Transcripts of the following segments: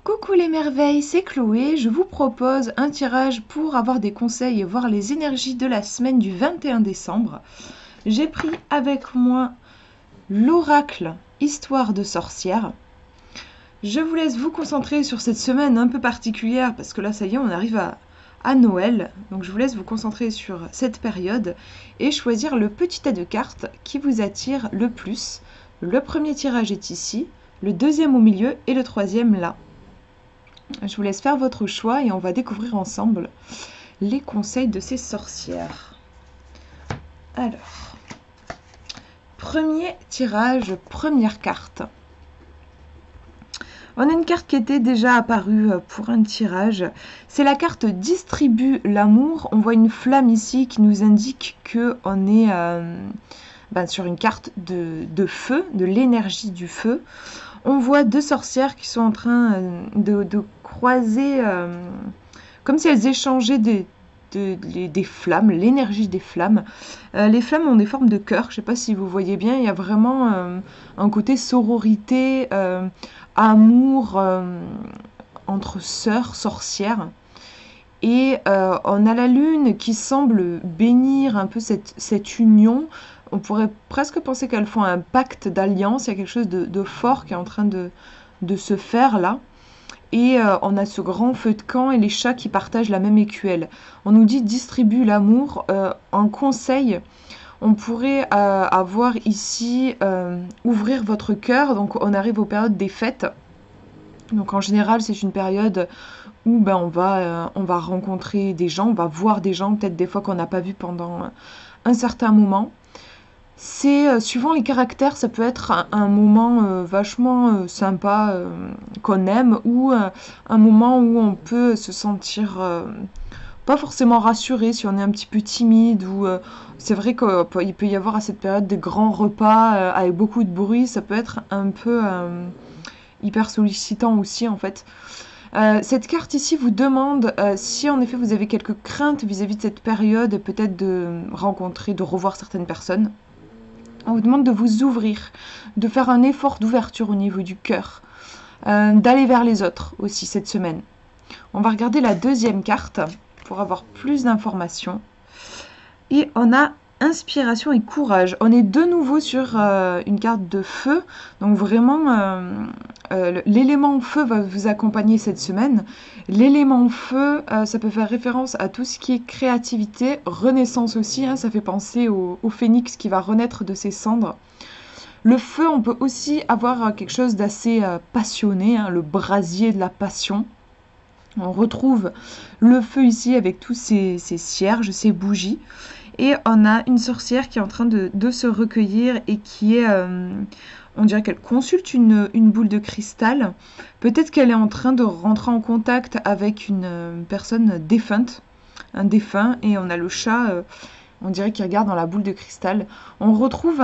Coucou les merveilles, c'est Chloé. Je vous propose un tirage pour avoir des conseils et voir les énergies de la semaine du 21 décembre. J'ai pris avec moi l'oracle Histoire de sorcière. Je vous laisse vous concentrer sur cette semaine un peu particulière parce que là, ça y est, on arrive à Noël. Donc je vous laisse vous concentrer sur cette période et choisir le petit tas de cartes qui vous attire le plus. Le premier tirage est ici, le deuxième au milieu et le troisième là. Je vous laisse faire votre choix et on va découvrir ensemble les conseils de ces sorcières. Alors, premier tirage, première carte. On a une carte qui était déjà apparue pour un tirage. C'est la carte Distribue l'amour. On voit une flamme ici qui nous indique qu'on est sur une carte de feu, de l'énergie du feu. On voit deux sorcières qui sont en train de croiser, comme si elles échangeaient des flammes, l'énergie des flammes. Les flammes ont des formes de cœur, je ne sais pas si vous voyez bien, il y a vraiment un côté sororité, amour entre sœurs, sorcières. Et on a la lune qui semble bénir un peu cette union. On pourrait presque penser qu'elles font un pacte d'alliance. Il y a quelque chose de fort qui est en train de se faire là. Et on a ce grand feu de camp et les chats qui partagent la même écuelle. On nous dit distribue l'amour. En conseil, on pourrait avoir ici ouvrir votre cœur. Donc on arrive aux périodes des fêtes. Donc en général, c'est une période où on va rencontrer des gens, on va voir des gens, peut-être des fois qu'on n'a pas vu pendant un certain moment. C'est suivant les caractères, ça peut être un moment vachement sympa qu'on aime ou un moment où on peut se sentir pas forcément rassuré si on est un petit peu timide ou c'est vrai qu'il peut y avoir à cette période des grands repas avec beaucoup de bruit, ça peut être un peu hyper sollicitant aussi en fait. Cette carte ici vous demande si en effet vous avez quelques craintes vis-à-vis de cette période, peut-être de rencontrer, de revoir certaines personnes. On vous demande de vous ouvrir, de faire un effort d'ouverture au niveau du cœur, d'aller vers les autres aussi cette semaine. On va regarder la deuxième carte pour avoir plus d'informations. Et on a inspiration et courage. On est de nouveau sur une carte de feu. Donc vraiment, l'élément feu va vous accompagner cette semaine. L'élément feu, ça peut faire référence à tout ce qui est créativité, renaissance aussi. Ça fait penser au phénix qui va renaître de ses cendres. Le feu, on peut aussi avoir quelque chose d'assez passionné, le brasier de la passion. On retrouve le feu ici avec tous ces cierges, ces bougies. Et on a une sorcière qui est en train de se recueillir et qui est, on dirait qu'elle consulte une boule de cristal. Peut-être qu'elle est en train de rentrer en contact avec une personne défunte, un défunt, et on a le chat, on dirait qu'il regarde dans la boule de cristal. On retrouve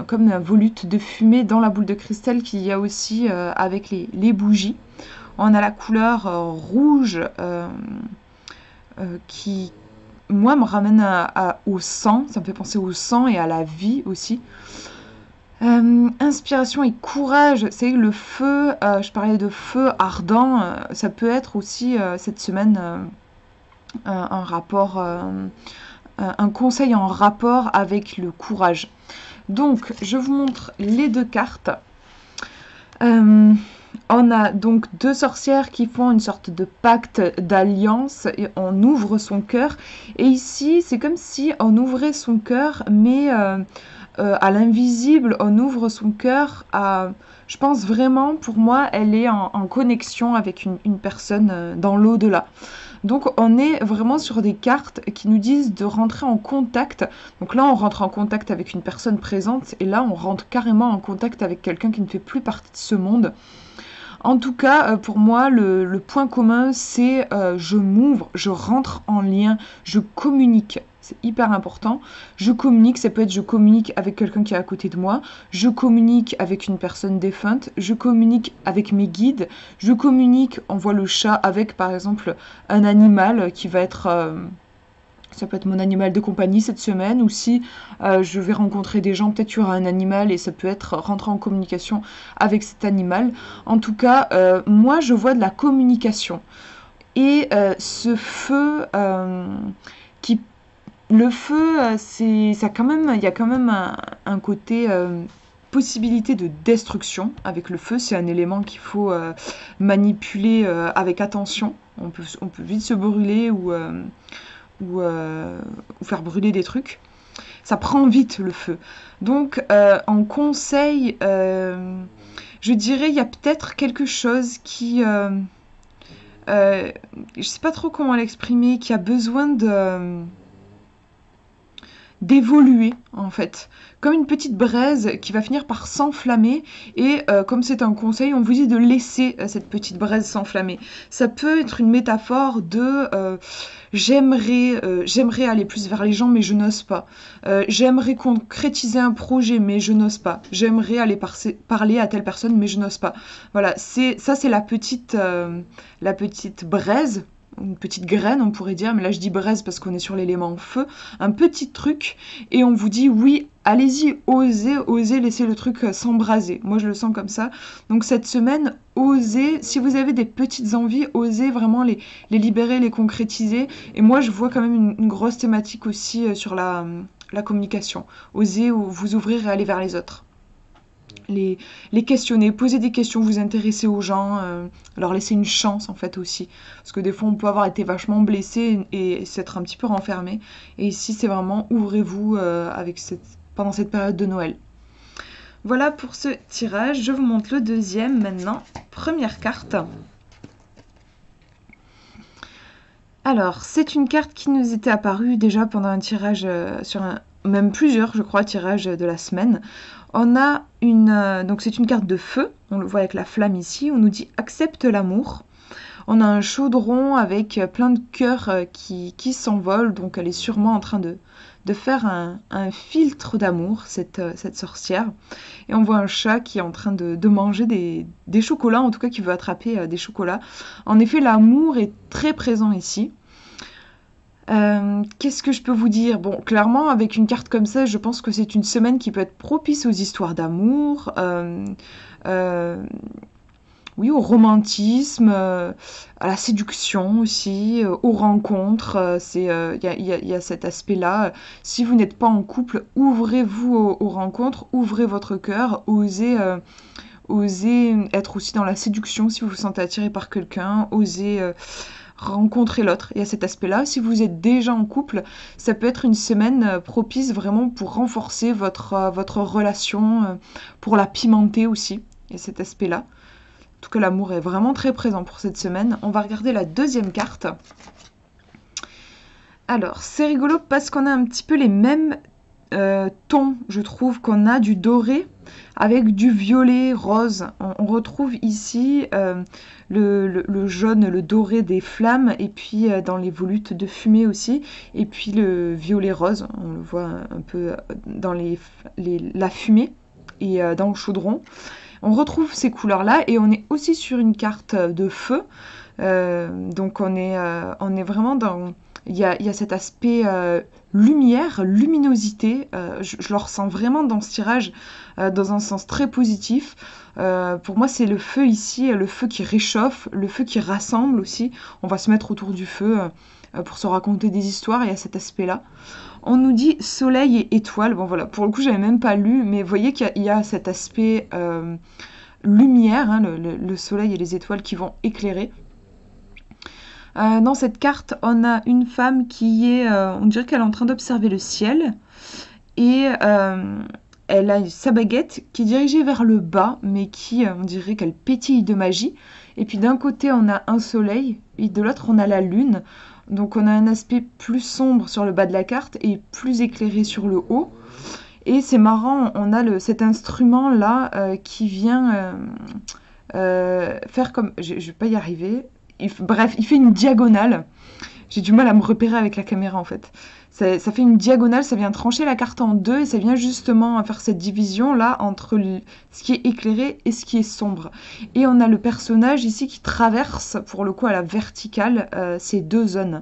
comme un volute de fumée dans la boule de cristal qu'il y a aussi avec les bougies. On a la couleur rouge qui, moi, me ramène au sang. Ça me fait penser au sang et à la vie aussi. Inspiration et courage, c'est le feu. Je parlais de feu ardent. Ça peut être aussi cette semaine un rapport, un conseil en rapport avec le courage. Donc, je vous montre les deux cartes. On a donc deux sorcières qui font une sorte de pacte d'alliance et on ouvre son cœur. Et ici, c'est comme si on ouvrait son cœur, mais à l'invisible, on ouvre son cœur à... Je pense vraiment, pour moi, elle est en connexion avec une personne dans l'au-delà. Donc on est vraiment sur des cartes qui nous disent de rentrer en contact. Donc là, on rentre en contact avec une personne présente et là, on rentre carrément en contact avec quelqu'un qui ne fait plus partie de ce monde. En tout cas, pour moi, le point commun, c'est je m'ouvre, je rentre en lien, je communique. C'est hyper important. Je communique, ça peut être je communique avec quelqu'un qui est à côté de moi, je communique avec une personne défunte, je communique avec mes guides, je communique, on voit le chat avec par exemple un animal qui va être Ça peut être mon animal de compagnie cette semaine, ou si je vais rencontrer des gens, peut-être qu'il y aura un animal et ça peut être rentrer en communication avec cet animal. En tout cas, moi je vois de la communication. Et ce feu qui le feu, ça quand même, il y a quand même un côté possibilité de destruction avec le feu. C'est un élément qu'il faut manipuler avec attention. On peut vite se brûler ou faire brûler des trucs. Ça prend vite le feu. Donc, en conseil, je dirais il y a peut-être quelque chose qui, je sais pas trop comment l'exprimer, qui a besoin d'évoluer en fait, comme une petite braise qui va finir par s'enflammer et comme c'est un conseil, on vous dit de laisser cette petite braise s'enflammer. Ça peut être une métaphore de j'aimerais aller plus vers les gens mais je n'ose pas. J'aimerais concrétiser un projet mais je n'ose pas. J'aimerais aller parler à telle personne mais je n'ose pas. Voilà, c'est la petite braise, une petite graine on pourrait dire, mais là je dis braise parce qu'on est sur l'élément feu, un petit truc, et on vous dit oui, allez-y, osez laisser le truc s'embraser. Moi je le sens comme ça. Donc cette semaine, osez, si vous avez des petites envies, osez vraiment les libérer, les concrétiser. Et moi je vois quand même une grosse thématique aussi sur la communication. Osez vous ouvrir et aller vers les autres. Les questionner, poser des questions, vous intéresser aux gens, leur laisser une chance en fait aussi. Parce que des fois on peut avoir été vachement blessé et s'être un petit peu renfermé. Et ici c'est vraiment ouvrez-vous pendant cette période de Noël. Voilà pour ce tirage, je vous montre le deuxième maintenant. Première carte. Alors, c'est une carte qui nous était apparue déjà pendant un tirage même plusieurs, je crois, tirages de la semaine. On a donc c'est une carte de feu, on le voit avec la flamme ici, on nous dit accepte l'amour. On a un chaudron avec plein de cœurs qui s'envolent, donc elle est sûrement en train de faire un filtre d'amour, cette sorcière. Et on voit un chat qui est en train de manger des chocolats, en tout cas qui veut attraper des chocolats. En effet, l'amour est très présent ici. Qu'est-ce que je peux vous dire? Bon, clairement, avec une carte comme ça, je pense que c'est une semaine qui peut être propice aux histoires d'amour, oui, au romantisme, à la séduction aussi, aux rencontres. Il y a cet aspect-là. Si vous n'êtes pas en couple, ouvrez-vous aux rencontres, ouvrez votre cœur, osez être aussi dans la séduction si vous vous sentez attiré par quelqu'un, osez rencontrer l'autre. Il y a cet aspect-là. Si vous êtes déjà en couple, ça peut être une semaine propice vraiment pour renforcer votre relation, pour la pimenter aussi. Il y a cet aspect-là. En tout cas, l'amour est vraiment très présent pour cette semaine. On va regarder la deuxième carte. Alors, c'est rigolo parce qu'on a un petit peu les mêmes tons, je trouve, qu'on a du doré avec du violet rose. On retrouve ici le jaune, le doré des flammes, et puis dans les volutes de fumée aussi, et puis le violet rose, on le voit un peu dans la fumée et dans le chaudron. On retrouve ces couleurs-là et on est aussi sur une carte de feu. Donc on est vraiment dans... Il y a cet aspect lumière, luminosité. Je le ressens vraiment dans ce tirage, dans un sens très positif. Pour moi, c'est le feu ici, le feu qui réchauffe, le feu qui rassemble aussi. On va se mettre autour du feu pour se raconter des histoires, et il y a cet aspect-là. On nous dit soleil et étoile. Bon voilà, pour le coup, j'avais même pas lu, mais vous voyez qu'il y a cet aspect lumière, hein, le soleil et les étoiles qui vont éclairer. Dans cette carte, on a une femme qui est, on dirait qu'elle est en train d'observer le ciel, et elle a sa baguette qui est dirigée vers le bas, mais qui, on dirait qu'elle pétille de magie. Et puis d'un côté, on a un soleil, et de l'autre, on a la lune. Donc on a un aspect plus sombre sur le bas de la carte et plus éclairé sur le haut. Et c'est marrant, on a cet instrument-là qui vient faire comme... Je vais pas y arriver. Bref, il fait une diagonale. J'ai du mal à me repérer avec la caméra en fait. Ça fait une diagonale, ça vient trancher la carte en deux et ça vient justement faire cette division là entre ce qui est éclairé et ce qui est sombre. Et on a le personnage ici qui traverse pour le coup à la verticale ces deux zones.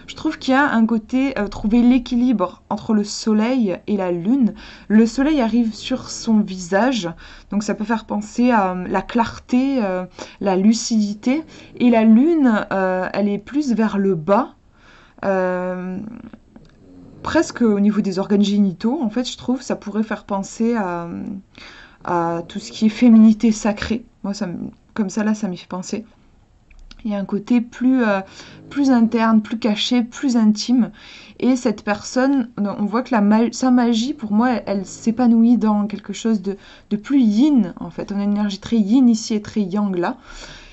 Je trouve qu'il y a un côté trouver l'équilibre entre le soleil et la lune. Le soleil arrive sur son visage, donc ça peut faire penser à la clarté, la lucidité. Et la lune, elle est plus vers le bas, presque au niveau des organes génitaux. En fait, je trouve ça pourrait faire penser à tout ce qui est féminité sacrée. Moi, comme ça, là, ça m'y fait penser. Il y a un côté plus interne, plus caché, plus intime. Et cette personne, on voit que sa magie, pour moi, elle s'épanouit dans quelque chose de plus yin, en fait. On a une énergie très yin ici et très yang là.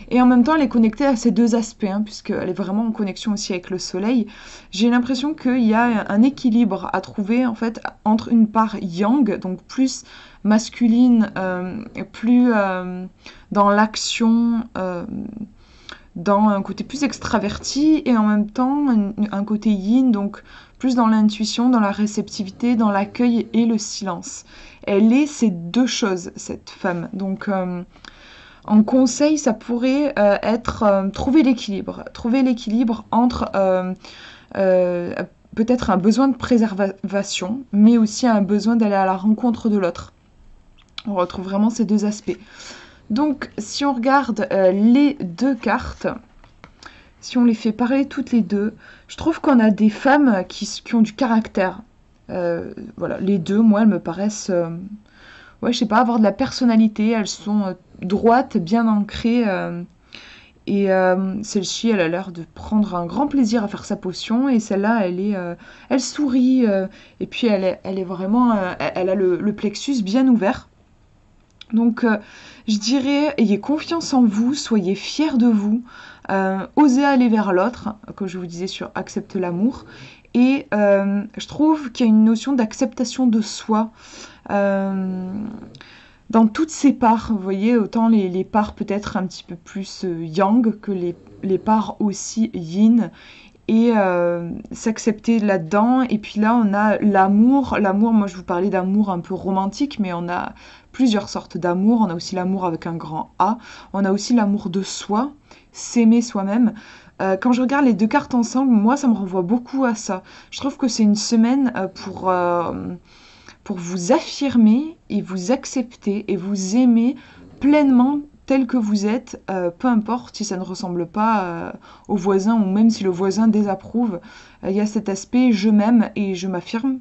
Et en même temps, elle est connectée à ces deux aspects, hein, puisqu'elle est vraiment en connexion aussi avec le soleil. J'ai l'impression qu'il y a un équilibre à trouver, en fait, entre une part yang, donc plus masculine, plus dans l'action, dans un côté plus extraverti, et en même temps un côté yin, donc plus dans l'intuition, dans la réceptivité, dans l'accueil et le silence. Elle est ces deux choses, cette femme. Donc en conseil, ça pourrait être trouver l'équilibre entre peut-être un besoin de préservation, mais aussi un besoin d'aller à la rencontre de l'autre. On retrouve vraiment ces deux aspects. Donc, si on regarde les deux cartes, si on les fait parler toutes les deux, je trouve qu'on a des femmes qui ont du caractère. Voilà, les deux, moi, elles me paraissent, ouais, je sais pas, avoir de la personnalité. Elles sont droites, bien ancrées. Et celle-ci, elle a l'air de prendre un grand plaisir à faire sa potion. Et celle-là, elle sourit. Et puis, elle est vraiment, elle a le plexus bien ouvert. Donc, je dirais, ayez confiance en vous, soyez fiers de vous, osez aller vers l'autre, comme je vous disais sur Accepte l'amour. Et je trouve qu'il y a une notion d'acceptation de soi dans toutes ses parts. Vous voyez, autant les parts peut-être un petit peu plus yang que les parts aussi yin. Et s'accepter là-dedans. Et puis là, on a l'amour. L'amour, moi, je vous parlais d'amour un peu romantique, mais on a plusieurs sortes d'amour. On a aussi l'amour avec un grand A. On a aussi l'amour de soi, s'aimer soi-même. Quand je regarde les deux cartes ensemble, moi, ça me renvoie beaucoup à ça. Je trouve que c'est une semaine pour vous affirmer et vous accepter et vous aimer pleinement tel que vous êtes, peu importe si ça ne ressemble pas au voisin ou même si le voisin désapprouve. Il y a cet aspect je m'aime et je m'affirme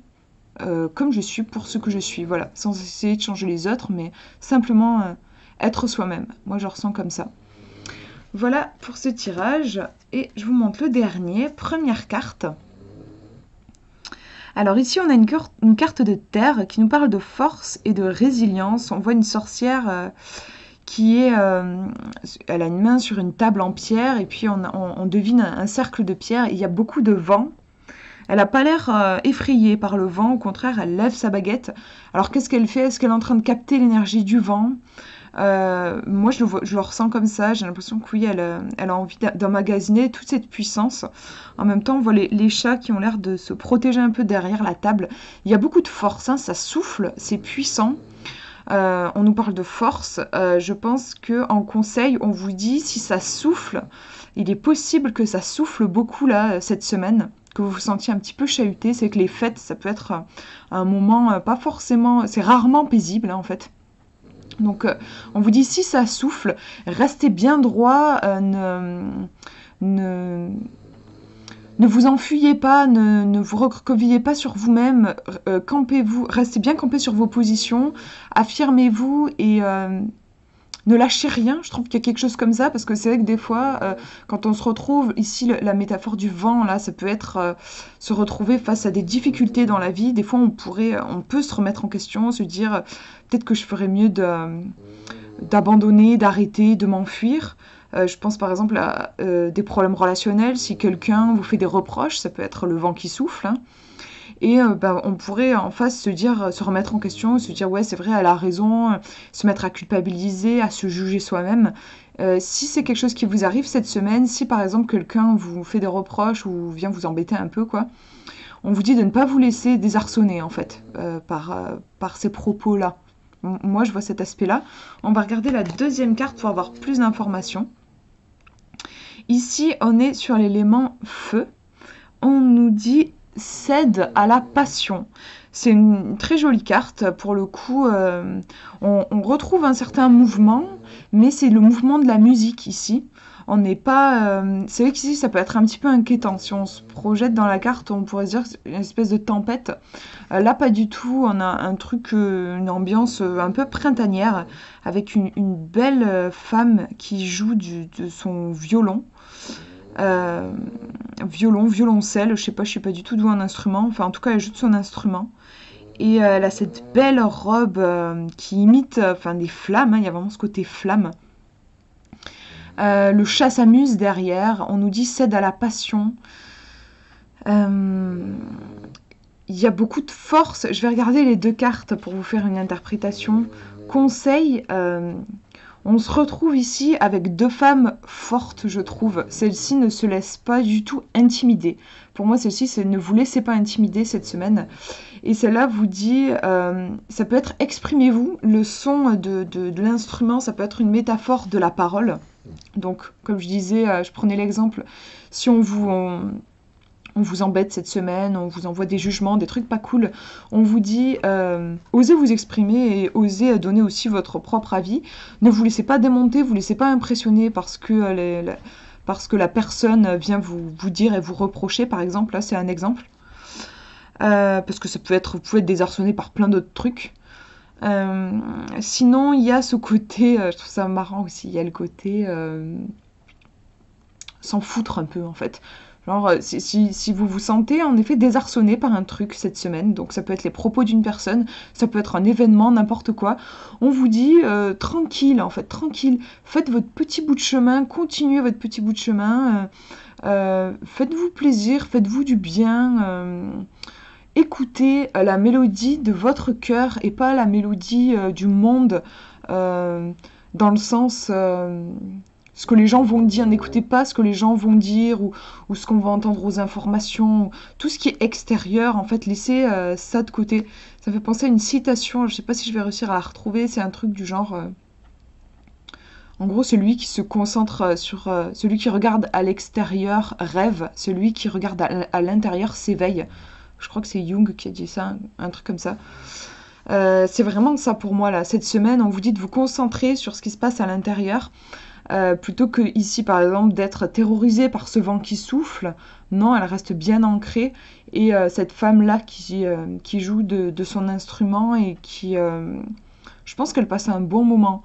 comme je suis pour ce que je suis. Voilà, sans essayer de changer les autres, mais simplement être soi-même. Moi, je ressens comme ça. Voilà pour ce tirage et je vous montre le dernier. Première carte. Alors ici, on a une carte de terre qui nous parle de force et de résilience. On voit une sorcière qui est, elle a une main sur une table en pierre et puis on devine un cercle de pierre. Il y a beaucoup de vent. Elle n'a pas l'air effrayée par le vent, au contraire, elle lève sa baguette. Alors qu'est-ce qu'elle fait? Est-ce qu'elle est en train de capter l'énergie du vent? Moi, je le ressens comme ça. J'ai l'impression que oui, elle a envie d'emmagasiner toute cette puissance. En même temps, on voit les chats qui ont l'air de se protéger un peu derrière la table. Il y a beaucoup de force, hein, ça souffle, c'est puissant. On nous parle de force. Je pense qu'en conseil, on vous dit si ça souffle, il est possible que ça souffle beaucoup là cette semaine, que vous vous sentiez un petit peu chahuté. C'est que les fêtes, ça peut être un moment pas forcément, c'est rarement paisible hein, en fait. Donc on vous dit si ça souffle, restez bien droit, ne vous enfuyez pas, ne vous recroquevillez pas sur vous-même, campez-vous, restez bien campé sur vos positions, affirmez-vous et ne lâchez rien. Je trouve qu'il y a quelque chose comme ça, parce que c'est vrai que des fois, quand on se retrouve, ici la métaphore du vent, là, ça peut être se retrouver face à des difficultés dans la vie. Des fois, on peut se remettre en question, se dire peut-être que je ferais mieux d'abandonner, d'arrêter, de m'enfuir. Je pense par exemple à des problèmes relationnels. Si quelqu'un vous fait des reproches, ça peut être le vent qui souffle. Hein. Et on pourrait en face se remettre en question, se dire ouais c'est vrai, elle a raison, se mettre à culpabiliser, à se juger soi-même. Si c'est quelque chose qui vous arrive cette semaine, si par exemple quelqu'un vous fait des reproches ou vient vous embêter un peu, quoi, On vous dit de ne pas vous laisser désarçonner, en fait, par ces propos-là. Moi, je vois cet aspect-là. On va regarder la deuxième carte pour avoir plus d'informations. Ici, on est sur l'élément feu. On nous dit « cède à la passion ». C'est une très jolie carte. Pour le coup, on retrouve un certain mouvement, mais c'est le mouvement de la musique ici. On n'est pas... c'est vrai qu'ici, ça peut être un petit peu inquiétant. Si on se projette dans la carte, on pourrait se dire que c'est une espèce de tempête. Là, pas du tout. On a un truc, une ambiance un peu printanière, avec une belle femme qui joue de son violon. Violoncelle, je sais pas du tout d'où un instrument. Enfin, en tout cas, elle joue de son instrument. Et elle a cette belle robe qui imite des flammes, hein, il y a vraiment ce côté flamme. Le chat s'amuse derrière, on nous dit cède à la passion. Il y a beaucoup de force. Je vais regarder les deux cartes pour vous faire une interprétation. Conseil, on se retrouve ici avec deux femmes fortes, je trouve. Celle-ci ne se laisse pas du tout intimider. Pour moi, celle-ci, c'est ne vous laissez pas intimider cette semaine. Et celle-là vous dit, ça peut être exprimez-vous. Le son de l'instrument, ça peut être une métaphore de la parole. Donc, comme je disais, je prenais l'exemple, si on vous embête cette semaine, on vous envoie des jugements, des trucs pas cool, on vous dit osez vous exprimer et osez donner aussi votre propre avis. Ne vous laissez pas démonter, vous laissez pas impressionner parce que la personne vient vous dire et vous reprocher, par exemple. Là, c'est un exemple. Parce que vous pouvez être désarçonné par plein d'autres trucs. Sinon, il y a ce côté, je trouve ça marrant aussi, il y a le côté s'en foutre un peu, en fait. Genre, si vous vous sentez en effet désarçonné par un truc cette semaine, donc ça peut être les propos d'une personne, ça peut être un événement, n'importe quoi, on vous dit tranquille, en fait, tranquille, faites votre petit bout de chemin, continuez votre petit bout de chemin, faites-vous plaisir, faites-vous du bien, écoutez la mélodie de votre cœur et pas la mélodie du monde, dans le sens... ce que les gens vont dire, n'écoutez pas ce que les gens vont dire ou ce qu'on va entendre aux informations, tout ce qui est extérieur, en fait, laissez ça de côté. Ça me fait penser à une citation, je ne sais pas si je vais réussir à la retrouver, c'est un truc du genre... en gros, celui qui se concentre sur... celui qui regarde à l'extérieur rêve, celui qui regarde à l'intérieur s'éveille. Je crois que c'est Jung qui a dit ça, un truc comme ça. C'est vraiment ça pour moi, là. Cette semaine, on vous dit de vous concentrer sur ce qui se passe à l'intérieur. Plutôt que ici par exemple d'être terrorisée par ce vent qui souffle, non, elle reste bien ancrée. Et cette femme-là qui joue de son instrument et qui, je pense qu'elle passe un bon moment.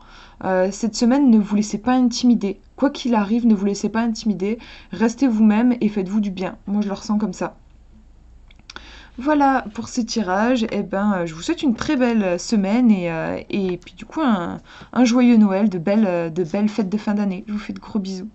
Cette semaine, ne vous laissez pas intimider. Quoi qu'il arrive, ne vous laissez pas intimider. Restez vous-même et faites-vous du bien. Moi, je le ressens comme ça. Voilà pour ces tirages. Eh ben, je vous souhaite une très belle semaine et puis du coup un joyeux Noël, de belles fêtes de fin d'année. Je vous fais de gros bisous.